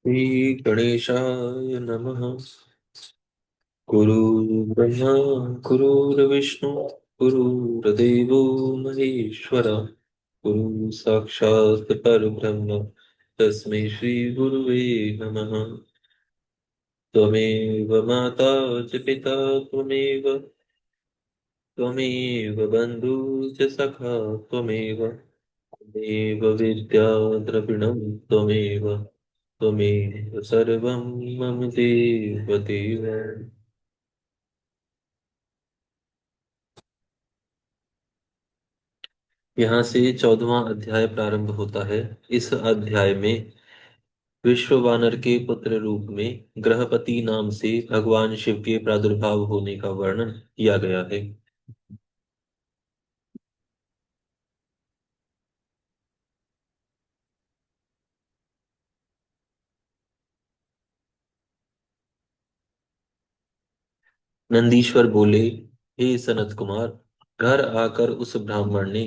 श्री गणेशाय नमः। गुरु ब्रह्मा गुरुर्विष्णु गुरुर्देवो महेश्वर गुरु साक्षात् परब्रह्म तस्मै श्री गुरुवे नमः। त्वमेव माता च पिता त्वमेव बन्धु च सखा त्वमेव विद्या द्रविणं त्वमेव सर्वं मम देव देव। यहाँ से 14वां अध्याय प्रारंभ होता है। इस अध्याय में विश्ववानर के पुत्र रूप में ग्रहपति नाम से भगवान शिव के प्रादुर्भाव होने का वर्णन किया गया है। नंदीश्वर बोले, हे सनत कुमार, घर आकर उस ब्राह्मण ने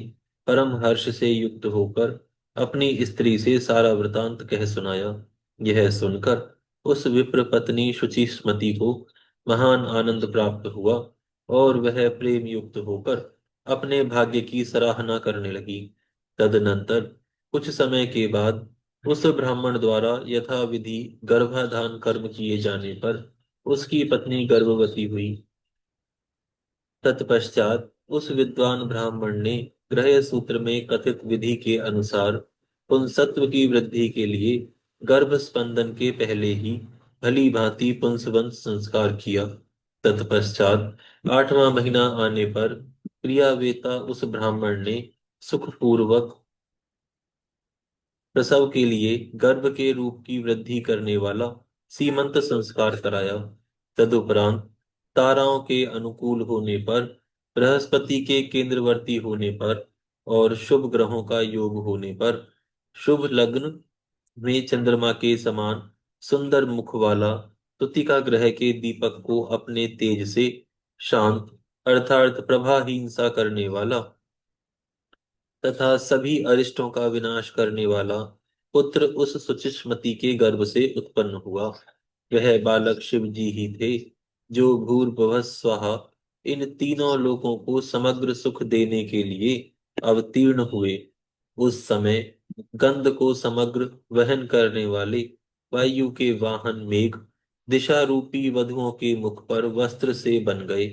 परम हर्ष से युक्त होकर अपनी स्त्री से सारा वृतांत कह सुनाया। यह सुनकर उस विप्र पत्नी शुचिस्मति को महान आनंद प्राप्त हुआ और वह प्रेम युक्त होकर अपने भाग्य की सराहना करने लगी। तदनंतर कुछ समय के बाद उस ब्राह्मण द्वारा यथाविधि गर्भाधान कर्म किए जाने पर उसकी पत्नी गर्भवती हुई। तत्पश्चात उस विद्वान ब्राह्मण ने ग्रह सूत्र में कथित विधि के अनुसार पुंसत्व की वृद्धि के लिए गर्भ स्पंदन के पहले ही भली भांति पुंसवंत संस्कार किया। तत्पश्चात 8वां महीना आने पर प्रियावेता उस ब्राह्मण ने सुखपूर्वक प्रसव के लिए गर्भ के रूप की वृद्धि करने वाला सीमंत संस्कार कराया। तदुपरांत ताराओं के अनुकूल होने पर, बृहस्पति के केंद्रवर्ती होने पर और शुभ ग्रहों का योग होने पर शुभ लग्न में चंद्रमा के समान सुंदर मुख वाला तुतिका ग्रह के दीपक को अपने तेज से शांत अर्थात प्रभाहीन सा करने वाला तथा सभी अरिष्टों का विनाश करने वाला पुत्र उस सुचिस्मति के गर्भ से उत्पन्न हुआ। वह बालक शिव जी ही थे, जो भूर्भुवः स्वहा इन तीनों लोकों को समग्र सुख देने के लिए अवतीर्ण हुए। उस समय गंध को समग्र वहन करने वाले वायु के वाहन मेघ दिशा रूपी वधुओं के मुख पर वस्त्र से बन गए,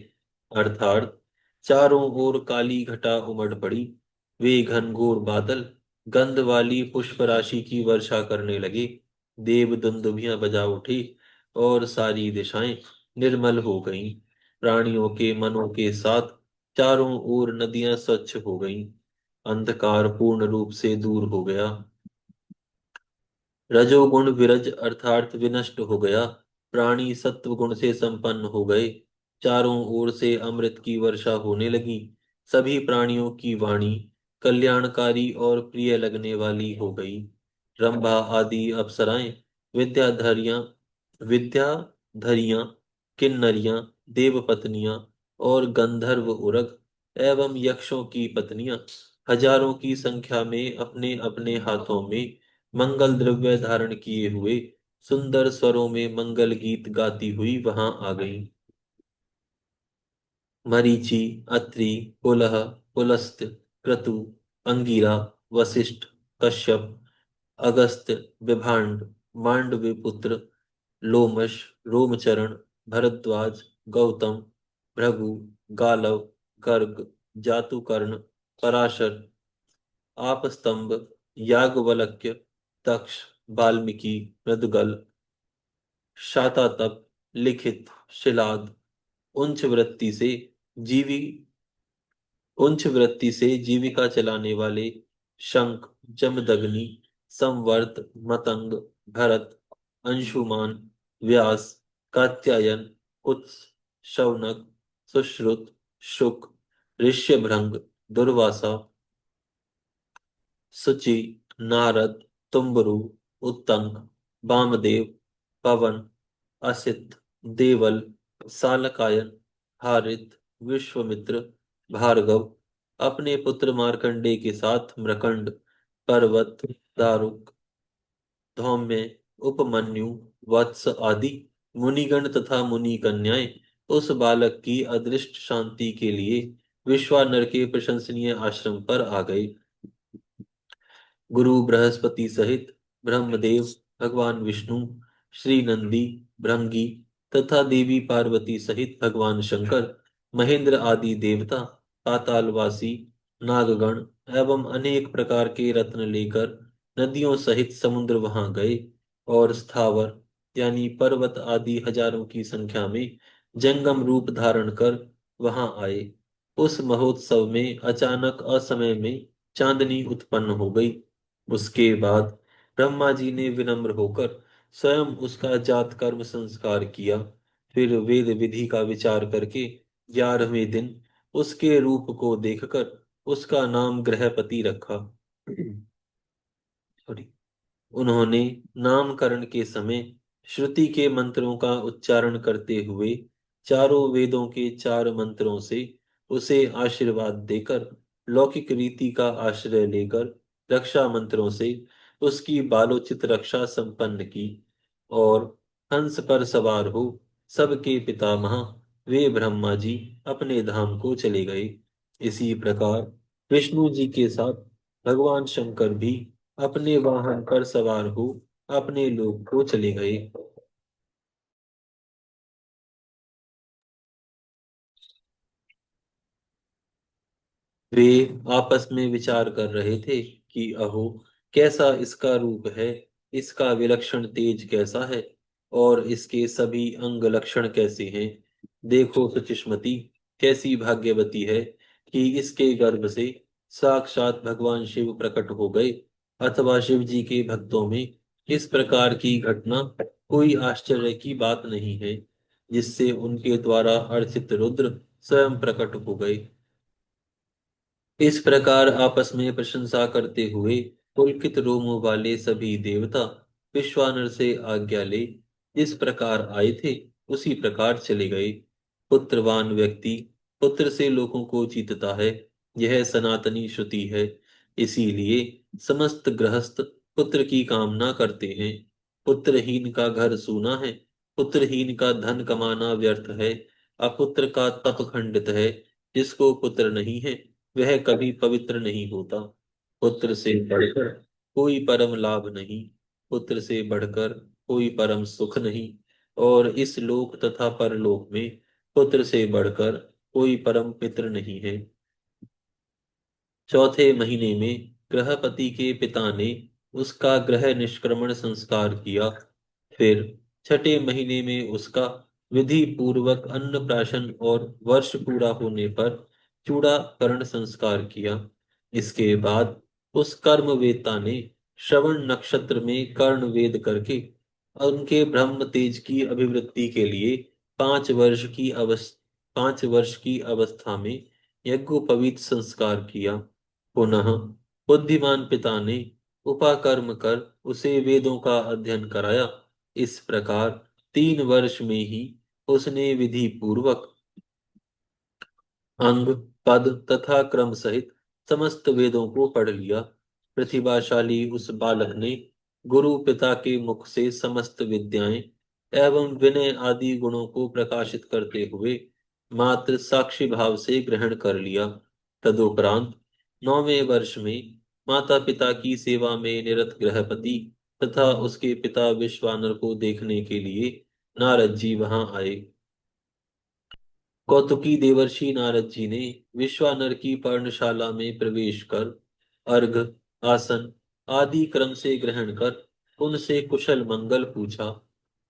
अर्थात चारों ओर काली घटा उमड़ पड़ी। वे घनघोर बादल गंध वाली पुष्प राशि की वर्षा करने लगे। देव दुंदुभियां बजा उठी और सारी दिशाएं निर्मल हो गईं। प्राणियों के मनों के साथ चारों ओर नदियां स्वच्छ हो गईं। अंधकार पूर्ण रूप से दूर हो गया। रजोगुण विरज अर्थात विनष्ट हो गया। प्राणी सत्व गुण से संपन्न हो गए। चारों ओर से अमृत की वर्षा होने लगी। सभी प्राणियों की वाणी कल्याणकारी और प्रिय लगने वाली हो गई। रंभा आदि अप्सराएं, विद्याधरियां विद्याधरियां, किन्नरियां, देवपत्नियां और गंधर्व उरग एवं यक्षों की पत्नियां हजारों की संख्या में अपने अपने हाथों में मंगल द्रव्य धारण किए हुए सुंदर स्वरों में मंगल गीत गाती हुई वहां आ गईं। मरीचि, अत्रि, पुलह, पुलस्त्य, क्रतु, अंगिरा, वशिष्ठ, कश्यप, अगस्त्य, विभांड, मांडव्य पुत्र, लोमश, रोमचरण, भरद्वाज, गौतम, भृगु, गालव, गर्ग, जातुकर्ण, पराशर, आपस्तंभ, याज्ञवल्क्य, दक्ष, वाल्मीकि, मृदगल, शातातप, लिखित, शिलाद, उंच वृत्ति से जीवी उंच वृत्ति से जीविका चलाने वाले शंख, जमदग्नि, संवर्त, मतंग, भरत, अंशुमान, व्यास, कात्यायन, कुत्स, शौनक, सुश्रुत, शुक, ऋष्यभृंग, दुर्वासा, सुचि, नारद, तुम्बरु, उत्तंक, वामदेव, पवन, असित, देवल, सालकायन, हारित, विश्वामित्र, भार्गव, अपने पुत्र मार्कंडेय के साथ मृकंड, पर्वत, दारुक, धौम्य, उपमन्यु, वत्स आदि मुनिगण तथा मुनि कन्याएं उस बालक की अदृष्ट शांति के लिए विश्वानर के प्रशंसनीय आश्रम पर आ गए। गुरु बृहस्पति सहित ब्रह्मदेव, भगवान विष्णु, श्री नंदी, भृंगी तथा देवी पार्वती सहित भगवान शंकर, महेंद्र आदि देवता, पातालवासी, नागगण एवं अनेक प्रकार के रत्न लेकर नदियों सहित समुद्र वहां गए और स्थावर यानी पर्वत आदि हजारों की संख्या में जंगम रूप धारण कर वहां आए। उस महोत्सव में अचानक असमय में चांदनी उत्पन्न हो गई। उसके बाद ब्रह्मा जी ने विनम्र होकर स्वयं उसका जात कर्म संस्कार किया। फिर वेद विधि का विचार करके 11वें दिन उसके रूप को देखकर उसका नाम गृहपति रखा। सॉरी। उन्होंने नामकरण के समय श्रुति के मंत्रों का उच्चारण करते हुए चारों वेदों के 4 मंत्रों से उसे आशीर्वाद देकर लौकिक रीति का आश्रय लेकर रक्षा मंत्रों से उसकी बालोचित रक्षा संपन्न की और हंस पर सवार हो सबके पितामह वे ब्रह्मा जी अपने धाम को चले गए। इसी प्रकार विष्णु जी के साथ भगवान शंकर भी अपने वाहन पर सवार हो अपने लोक को चले गए। वे आपस में विचार कर रहे थे कि अहो, कैसा इसका रूप है, इसका विलक्षण तेज कैसा है और इसके सभी अंग लक्षण कैसे हैं। देखो सुचिस्मती कैसी भाग्यवती है कि इसके गर्भ से साक्षात भगवान शिव प्रकट हो गए। अथवा शिव जी के भक्तों में इस प्रकार की घटना कोई आश्चर्य की बात नहीं है, जिससे उनके द्वारा अर्चित रुद्र स्वयं प्रकट हो गए। इस प्रकार आपस में प्रशंसा करते हुए पुलकित रोमों वाले सभी देवता विश्वानर से आज्ञा ले जिस प्रकार आए थे उसी प्रकार चले गए। पुत्रवान व्यक्ति पुत्र से लोगों को जीतता है, यह सनातनी श्रुति है। इसीलिए समस्त गृहस्थ पुत्र की कामना करते हैं। पुत्रहीन का घर सूना है, पुत्रहीन का धन कमाना व्यर्थ है, अपुत्र का तप खंडित है। जिसको पुत्र नहीं है वह कभी पवित्र नहीं होता। पुत्र से बढ़कर कोई परम लाभ नहीं, पुत्र से बढ़कर कोई परम सुख नहीं, और इस लोक तथा परलोक में पुत्र से बढ़कर कोई परम मित्र नहीं है। चौथे महीने में गृहपति के पिता ने उसका गृह निष्क्रमण संस्कार किया। फिर छठे महीने में उसका विधि पूर्वक अन्नप्राशन और वर्ष पूरा होने पर चूड़ाकरण संस्कार किया। इसके बाद उस कर्मवेत्ता ने श्रवण नक्षत्र में कर्ण वेद करके उनके ब्रह्म तेज की अभिवृद्धि के लिए 5 वर्ष की अवस्था में यज्ञोपवीत संस्कार किया। पुनः बुद्धिमान पिता ने उपाकर्म कर उसे वेदों का अध्ययन कराया। इस प्रकार 3 वर्ष में ही उसने विधि पूर्वक अंग, पद तथा क्रम सहित समस्त वेदों को पढ़ लिया। प्रतिभाशाली उस बालक ने गुरु पिता के मुख से समस्त विद्याएं एवं विनय आदि गुणों को प्रकाशित करते हुए मात्र साक्षी भाव से ग्रहण कर लिया। तदुपरांत 9वें वर्ष में माता पिता की सेवा में निरत गृहपति तथा उसके पिता विश्वानर को देखने के लिए नारद जी वहां आए। कौतुकी देवर्षि नारद जी ने विश्वानर की पर्णशाला में प्रवेश कर अर्घ, आसन आदि क्रम से ग्रहण कर उनसे कुशल मंगल पूछा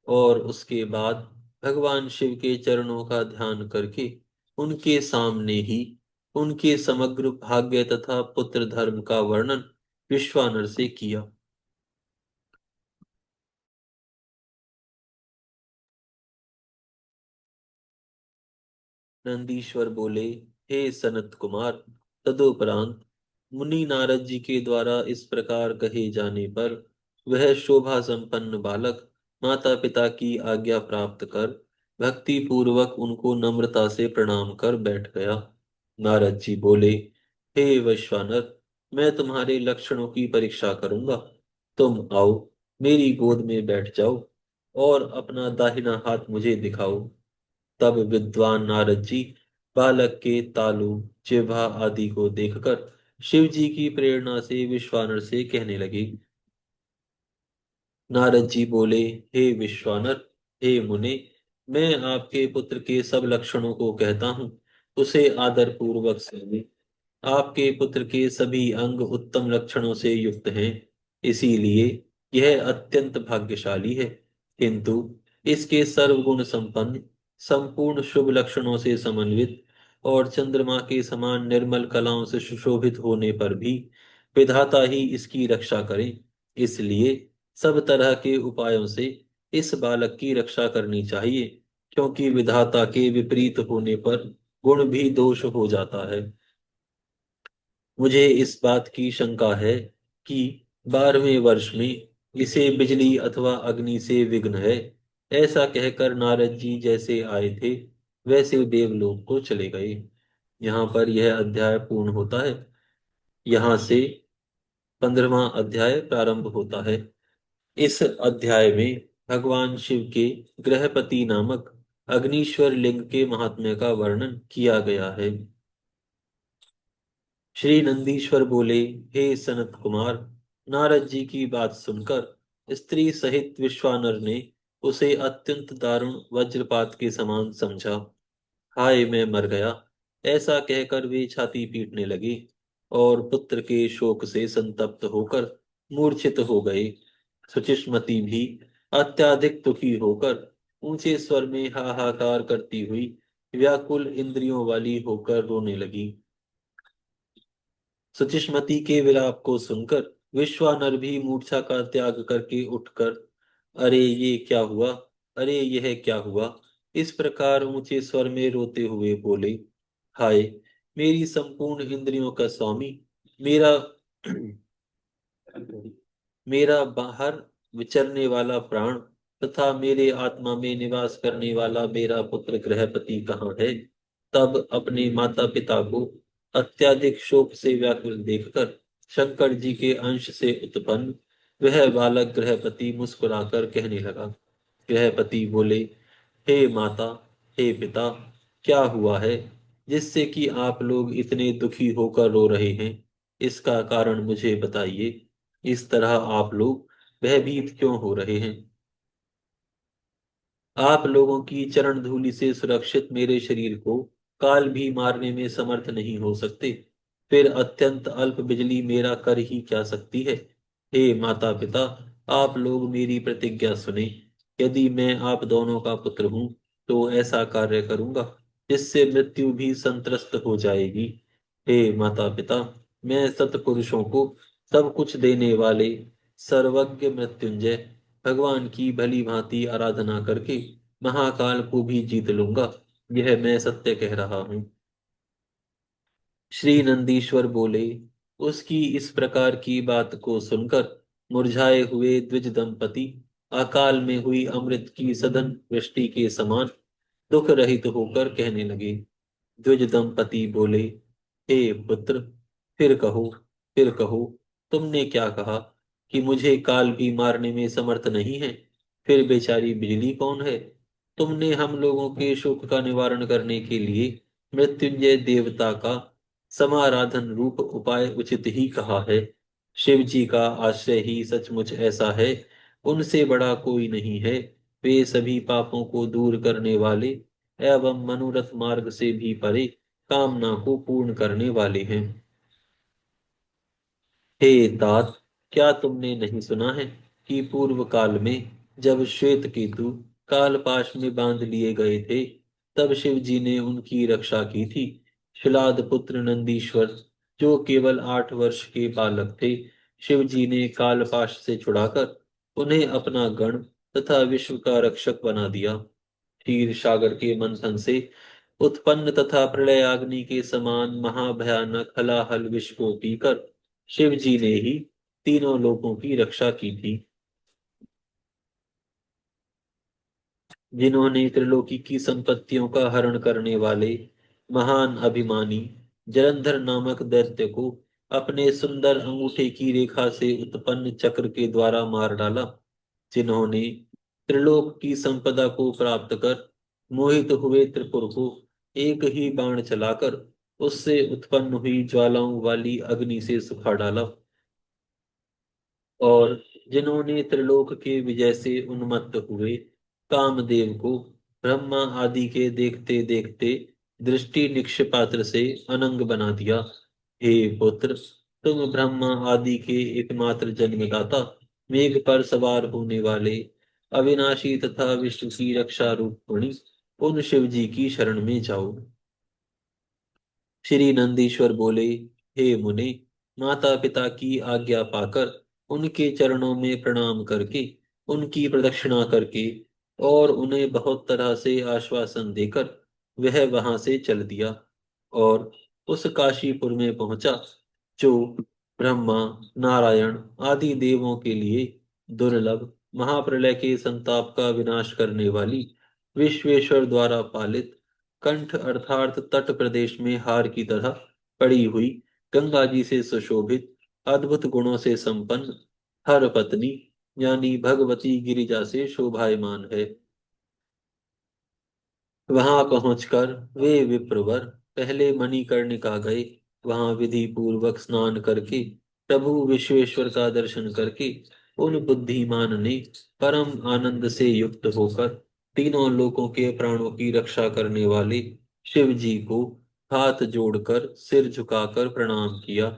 और उसके बाद भगवान शिव के चरणों का ध्यान करके उनके सामने ही उनके समग्र भाग्य तथा पुत्र धर्म का वर्णन विश्वानर से किया। नंदीश्वर बोले, हे सनत कुमार, तदुपरांत मुनि नारद जी के द्वारा इस प्रकार कहे जाने पर वह शोभा संपन्न बालक माता पिता की आज्ञा प्राप्त कर भक्ति पूर्वक उनको नम्रता से प्रणाम कर बैठ गया। नारद जी बोले, हे वैश्वानर, मैं तुम्हारे लक्षणों की परीक्षा करूंगा, तुम आओ। मेरी गोद में बैठ जाओ और अपना दाहिना हाथ मुझे दिखाओ। तब विद्वान नारद जी बालक के तालु, जिह्वा आदि को देखकर शिव जी की प्रेरणा से विश्वानर से कहने लगे। नारद जी बोले, हे विश्वानर, हे मुने, मैं आपके पुत्र के सब लक्षणों को कहता हूँ, उसे आदर पूर्वक सुनिए। आपके पुत्र के सभी अंग उत्तम लक्षणों से युक्त हैं, इसीलिए यह अत्यंत भाग्यशाली है। किंतु इसके सर्वगुण संपन्न, संपूर्ण शुभ लक्षणों से समन्वित और चंद्रमा के समान निर्मल कलाओं से सुशोभित होने पर भी विधाता ही इसकी रक्षा करें। इसलिए सब तरह के उपायों से इस बालक की रक्षा करनी चाहिए, क्योंकि विधाता के विपरीत होने पर गुण भी दोष हो जाता है। मुझे इस बात की शंका है कि 12वें वर्ष में इसे बिजली अथवा अग्नि से विघ्न है। ऐसा कहकर नारद जी जैसे आए थे वैसे देवलोक को चले गए। यहाँ पर यह अध्याय पूर्ण होता है। यहाँ से 15वां अध्याय प्रारंभ होता है। इस अध्याय में भगवान शिव के गृहपति नामक अग्नीश्वर लिंग के महात्म्य का वर्णन किया गया है। श्री नंदीश्वर बोले, हे सनत कुमार, नारद जी की बात सुनकर स्त्री सहित विश्वानर ने उसे अत्यंत दारुण वज्रपात के समान समझा। हाय, मैं मर गया, ऐसा कहकर वे छाती पीटने लगे और पुत्र के शोक से संतप्त होकर मूर्छित हो गए। सुचिस्मती भी अत्याधिक दुखी होकर ऊंचे स्वर में हाहाकार करती हुई व्याकुल इंद्रियों वाली होकर रोने लगी। सुचिस्मती के विलाप को सुनकर विश्वानर भी मूर्छा का त्याग करके उठकर, अरे ये क्या हुआ, अरे यह क्या हुआ, इस प्रकार ऊंचे स्वर में रोते हुए बोले। हाय, मेरी संपूर्ण इंद्रियों का स्वामी, मेरा मेरा बाहर विचरने वाला प्राण तथा मेरे आत्मा में निवास करने वाला मेरा पुत्र गृहपति कहाँ है। तब अपने माता पिता को अत्यधिक शोक से व्याकुल देखकर शंकर जी के अंश से उत्पन्न वह बालक गृहपति मुस्कुराकर कहने लगा। गृहपति बोले, हे माता, हे पिता, क्या हुआ है जिससे कि आप लोग इतने दुखी होकर रो रहे हैं? इसका कारण मुझे बताइए। इस तरह आप लोग भयभीत क्यों हो रहे हैं? आप लोगों की चरण धूलि से सुरक्षित मेरे शरीर को काल भी मारने में समर्थ नहीं हो सकते, फिर अत्यंत अल्प बिजली मेरा कर ही क्या सकती है? हे माता पिता, आप लोग मेरी प्रतिज्ञा सुने। यदि मैं आप दोनों का पुत्र हूं तो ऐसा कार्य करूंगा जिससे मृत्यु भी संत्रस्त हो जाएगी। हे माता पिता, मैं सत्पुरुषों को सब कुछ देने वाले सर्वज्ञ मृत्युंजय भगवान की भली भांति आराधना करके महाकाल को भी जीत लूंगा। यह मैं सत्य कह रहा हूँ। श्री नंदीश्वर बोले। उसकी इस प्रकार की बात को सुनकर मुरझाए हुए द्विज दंपति अकाल में हुई अमृत की सघन वृष्टि के समान दुख रहित होकर कहने लगे। द्विज दंपति बोले, हे पुत्र, फिर कहो, फिर कहो, तुमने क्या कहा कि मुझे काल भी मारने में समर्थ नहीं है? फिर बेचारी बिजली कौन है? तुमने हम लोगों के शोक का निवारण करने के लिए मृत्युंजय देवता का समाराधन रूप उपाय उचित ही कहा है। शिव जी का आश्रय ही सचमुच ऐसा है, उनसे बड़ा कोई नहीं है। वे सभी पापों को दूर करने वाले एवं मनोरथ मार्ग से भी परे कामना को पूर्ण करने वाले हैं। हे तात, क्या तुमने नहीं सुना है कि पूर्व काल में जब श्वेत केतु कालपाश में बांध लिए गए थे, तब शिव जी ने उनकी रक्षा की थी। शिलाद पुत्र नंदीश्वर, जो केवल 8 वर्ष के बालक थे, शिव जी ने कालपाश से छुड़ाकर उन्हें अपना गण तथा विश्व का रक्षक बना दिया। क्षीर सागर के मंथन से उत्पन्न तथा प्रलयाग्नि के समान महाभयानक हलाहल विष को पीकर शिव जी ने ही तीनों लोकों की रक्षा की थी। जिन्होंने त्रिलोकी की संपत्तियों का हरण करने वाले महान अभिमानी जलंधर नामक दैत्य को अपने सुंदर अंगूठे की रेखा से उत्पन्न चक्र के द्वारा मार डाला। जिन्होंने त्रिलोक की संपदा को प्राप्त कर मोहित हुए त्रिपुर को एक ही बाण चलाकर उससे उत्पन्न हुई ज्वालाओं वाली अग्नि से सुखा डाला, और जिन्होंने त्रिलोक के विजय से उन्मत्त हुए कामदेव को ब्रह्मा आदि के देखते देखते दृष्टि निक्षेपात्र से अनंग बना दिया। हे पुत्र, तुम ब्रह्मा आदि के एकमात्र जन्मदाता, मेघ पर सवार होने वाले, अविनाशी तथा विश्व की रक्षा रूप गुणी उन शिव जी की शरण में जाओ। श्री नंदीश्वर बोले, हे मुने, माता पिता की आज्ञा पाकर उनके चरणों में प्रणाम करके, उनकी प्रदक्षिणा करके और उन्हें बहुत तरह से आश्वासन देकर वह वहां से चल दिया और उस काशीपुर में पहुंचा जो ब्रह्मा, नारायण आदि देवों के लिए दुर्लभ, महाप्रलय के संताप का विनाश करने वाली, विश्वेश्वर द्वारा पालित, कंठ अर्थात तट प्रदेश में हार की तरह पड़ी हुई, गंगा जी से सुशोभित, अद्भुत गुणों से संपन्न, हर पत्नी यानी भगवती गिरिजा से शोभायमान है। वहां पहुंचकर वे विप्रवर पहले मणिकर्णिका गए। वहां विधि पूर्वक स्नान करके प्रभु विश्वेश्वर का दर्शन करके उन बुद्धिमान ने परम आनंद से युक्त होकर तीनों लोकों के प्राणों की रक्षा करने वाले शिव जी को हाथ जोड़कर सिर झुकाकर प्रणाम किया।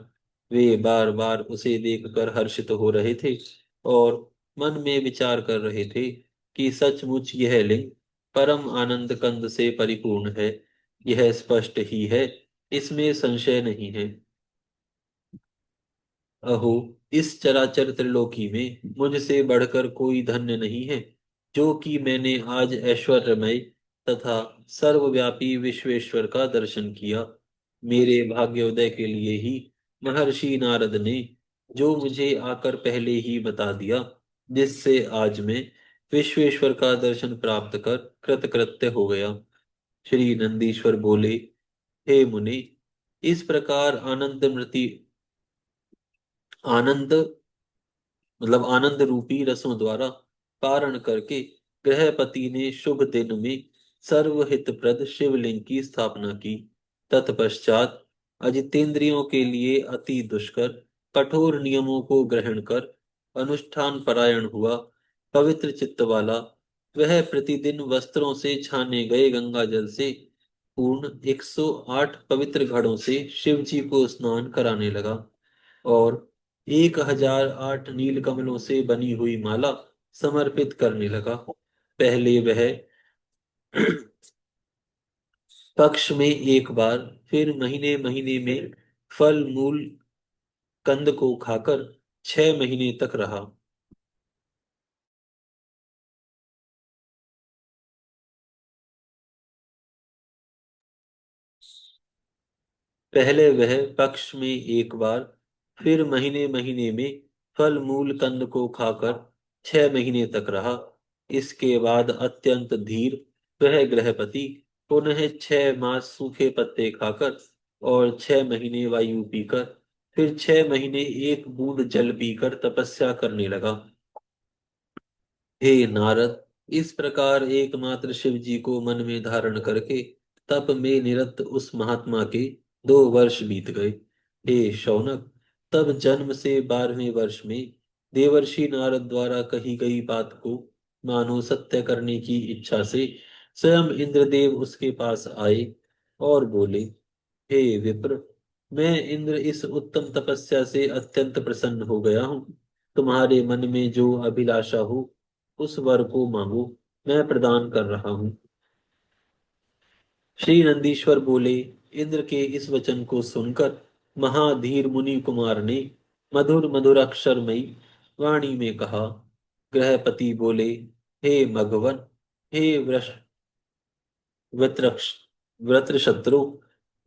वे बार बार उसे देखकर हर्षित हो रहे थे और मन में विचार कर रहे थे कि सचमुच यह लिंग परम आनंद कंद से परिपूर्ण है। यह स्पष्ट ही है, इसमें संशय नहीं है। अहो, इस चराचर त्रिलोकी में मुझसे बढ़कर कोई धन्य नहीं है, जो कि मैंने आज ऐश्वर्यमय तथा सर्वव्यापी विश्वेश्वर का दर्शन किया। मेरे भाग्योदय के लिए ही महर्षि नारद ने जो मुझे आकर पहले ही बता दिया, जिससे आज मैं विश्वेश्वर का दर्शन प्राप्त कर कृतकृत्य हो गया। श्री नंदीश्वर बोले, हे मुनि, इस प्रकार आनंद आनंद रूपी रसों द्वारा पारण करके गृहपति ने शुभ दिन में सर्वहितप्रद शिवलिंग की स्थापना की। तत्पश्चात अजितेंद्रियों के लिए अति दुष्कर कठोर नियमों को ग्रहण कर अनुष्ठान परायण हुआ पवित्र चित्त वाला वह प्रतिदिन वस्त्रों से छाने गए गंगा जल से पूर्ण 108 पवित्र घड़ों से शिव जी को स्नान कराने लगा और 1008 नील कमलों से बनी हुई माला समर्पित करने लगा। पहले वह पक्ष में एक बार, फिर महीने महीने में फल मूल कंद को खाकर 6 महीने तक रहा। पहले वह पक्ष में एक बार, फिर महीने महीने में फल मूल कंद को खाकर 6 महीने तक रहा। इसके बाद अत्यंत धीर वह गृहपति पुनः 6 मास सूखे पत्ते खाकर और 6 महीने वायु पीकर, फिर 6 महीने एक बूंद जल पीकर तपस्या करने लगा। हे नारद, इस प्रकार एकमात्र शिव जी को मन में धारण करके तप में निरत उस महात्मा के 2 वर्ष बीत गए। हे शौनक, तब जन्म से 12वें वर्ष में देवर्षि नारद द्वारा कही गई बात को मानो सत्य करने की इच्छा से स्वयं इंद्रदेव उसके पास आए और बोले, हे विप्र, मैं इंद्र इस उत्तम तपस्या से अत्यंत प्रसन्न हो गया हूँ। तुम्हारे मन में जो अभिलाषा हो उस वर को मांगो, मैं प्रदान कर रहा हूँ। श्री नंदीश्वर बोले, इंद्र के इस वचन को सुनकर महाधीर मुनि कुमार ने मधुर मधुर अक्षरमयी वाणी में कहा। गृहपति बोले, हे मघवन, हे वृत्रक्ष वृत्रशत्रु,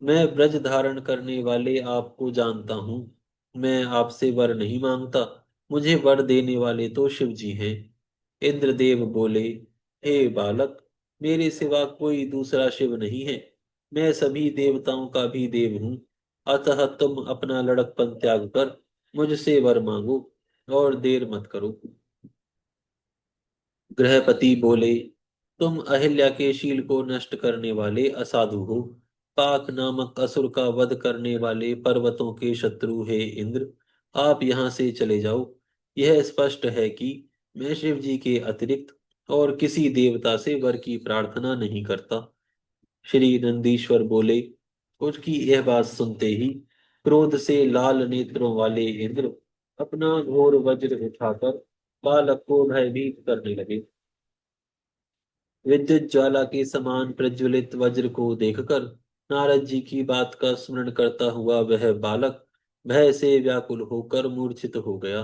मैं ब्रज धारण करने वाले आपको जानता हूँ। मैं आपसे वर नहीं मांगता, मुझे वर देने वाले तो शिव जी हैं। इंद्रदेव बोले, हे बालक, मेरे सिवा कोई दूसरा शिव नहीं है। मैं सभी देवताओं का भी देव हूँ। अतः तुम अपना लड़कपन त्याग कर मुझसे वर मांगो और देर मत करो। गृहपति बोले, तुम अहिल्या के शील को नष्ट करने वाले असाधु हो। पाक नामक असुर का वध करने वाले पर्वतों के शत्रु हे इंद्र, आप यहाँ से चले जाओ। यह स्पष्ट है कि मैं शिव जी के अतिरिक्त और किसी देवता से वर की प्रार्थना नहीं करता। श्री नंदीश्वर बोले। उसकी यह बात सुनते ही क्रोध से लाल नेत्रों वाले इंद्र अपना घोर वज्र उठाकर बालक को भयभीत करने लगे। विद्युत ज्वाला के समान प्रज्वलित वज्र को देखकर नारद जी की बात का स्मरण करता हुआ वह बालक भय से व्याकुल होकर मूर्छित हो गया।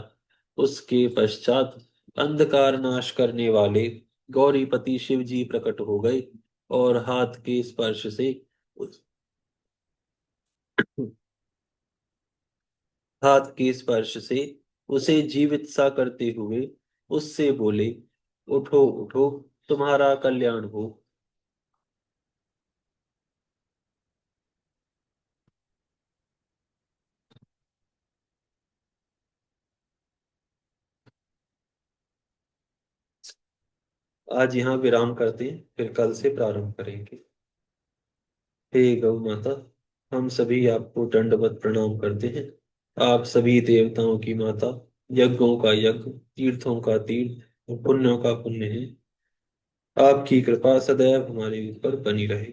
उसके पश्चात अंधकार नाश करने वाले गौरीपति शिव जी प्रकट हो गए और हाथ के स्पर्श से उसे जीवित सा करते हुए उससे बोले, उठो उठो, तुम्हारा कल्याण हो। आज यहाँ विराम करते हैं, फिर कल से प्रारंभ करेंगे। हे गौ माता, हम सभी आपको दंडवत प्रणाम करते हैं। आप सभी देवताओं की माता, यज्ञों का यज्ञ, तीर्थों का तीर्थ, पुण्यों का पुण्य है। आपकी कृपा सदैव हमारे ऊपर बनी रहे।